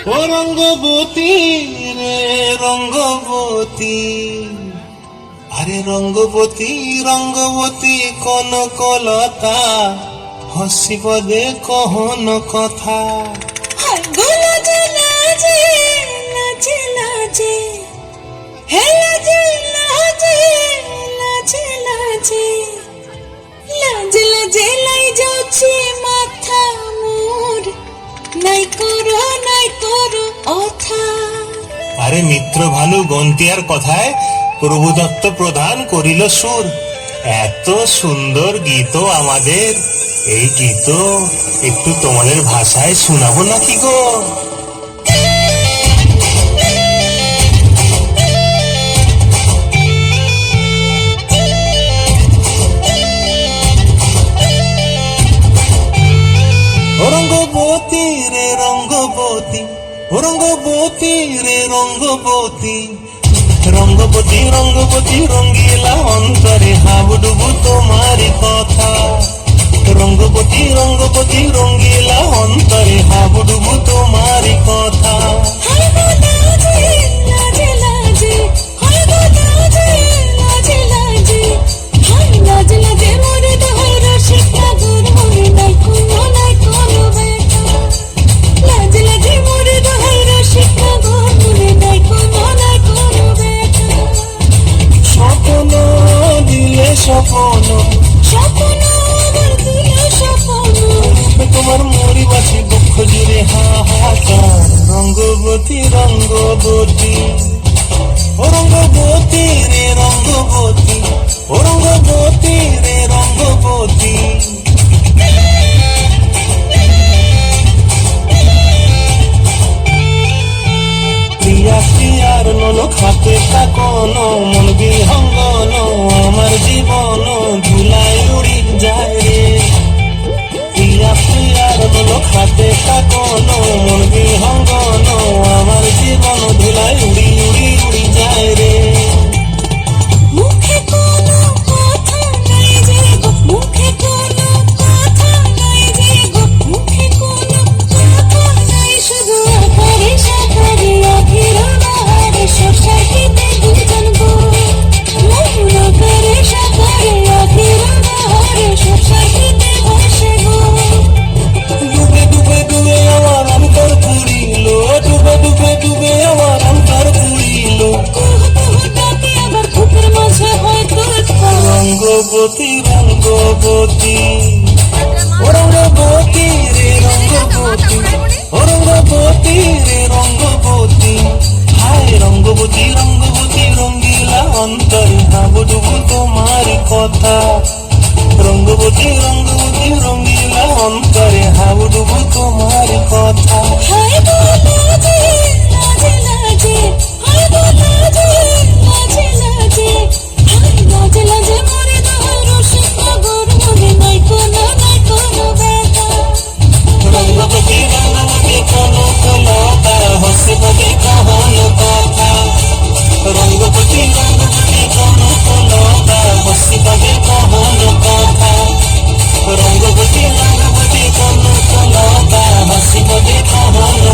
ও রঙ্গবতী রে রঙ্গবতী, আরে রঙ্গবতী রঙ্গবতী কনকলতা, হসিব দে কহন কথা। লাজে লাজে লাজে লাজে হে লাজে লাজে লাজে লাজে লাজে লাজে লাই যাচ্ছে মাথা মোর, নাই করো অথা। আরে মিত্র ভানু গন্তিয়ার কথায় প্রভুদত্ত প্রদান করিল সুর। এত সুন্দর গীত আমাদের, এই গীত একটু তোমাদের ভাষায় শোনাবো নাকি গো? রঙ্গবতী রে রঙ্গবতী, রঙ্গবতী রে রঙ্গবতী, রঙ্গবতী রঙ্গবতী রঙ্গিলা অন্তরে হাবুডুবু তোমারি কথা। রঙ্গবতী রঙ্গবতী রঙ্গিলা অন্তরে হাবুডুবু তোমারি কথা। স্বপ্ন দিলে স্বপ্ন, স্বপ্ন দিলে স্বপ্ন, তোমার মরি বাসি বক্ষ জুড়ে হাহাকার। রঙ্গবতী রঙ্গবতী, ও রঙ্গবতী রে রঙ্গবতী, ও রঙ্গবতী রে রঙ্গবতী। প্রিয়া প্রিয়ার নন খাতে থাকন, মন বিহঙ্গন আমার জীবন ধুলাই উড়ি যায় রে। প্রিয়া প্রিয়ার নন খাতে থাকন, মন বিহঙ্গন আমার জীবন ধুলাই উড়ি উড়ি উড়ি যায় রে। মুখে কোনো কথা নাই যে গো, মুখে কোনো কথা নাই যে গো, মুখে কোনো কথা নাই, শুধু আকারে সাকারে অধীর বাহারে সোসাইটিতে দুজন গো। মৌন আকারে সাকারে অধীর বাহারে সোসাইটিতে বসে গো। ডুবে ডুবে ডুবে আমার অন্তর পুরিল, ডুবে ডুবে ডুবে আমার অন্তর পুরিল। কুহু কুহু ডাকে আবার বুকের মাঝে হয় তোলপাড়। রঙ্গবতী রঙ্গবতী, ও রঙ্গবতী রে রঙ্গবতী, ও রঙ্গবতী রে রঙ্গবতী। হায় রঙ্গবতী রঙ্গবতী রঙ্গিলা অন্তরে হাবুডুবু তোমার কথা। রঙ্গবতী রঙ্গবতী রঙ্গিলা অন্তরে হাবুডুবু তোমার কথা। হায় গো লাজে লাজে লাজে, হায় গো লাজে লাজে লাজে, হায় লাজে লাজে মরে দোহাই রসিক নগর, মনে নাই কোনো ব্যথা। রঙ্গবতী রঙ্গবতী কনকলতা, হসিব দে কহন কথা। রঙ্গবতী রঙ্গবতী কনকলতা, হসিব দে কহন কথা। রঙ্গবতী রঙ্গবতী কনকলতা, হসিব দে কহন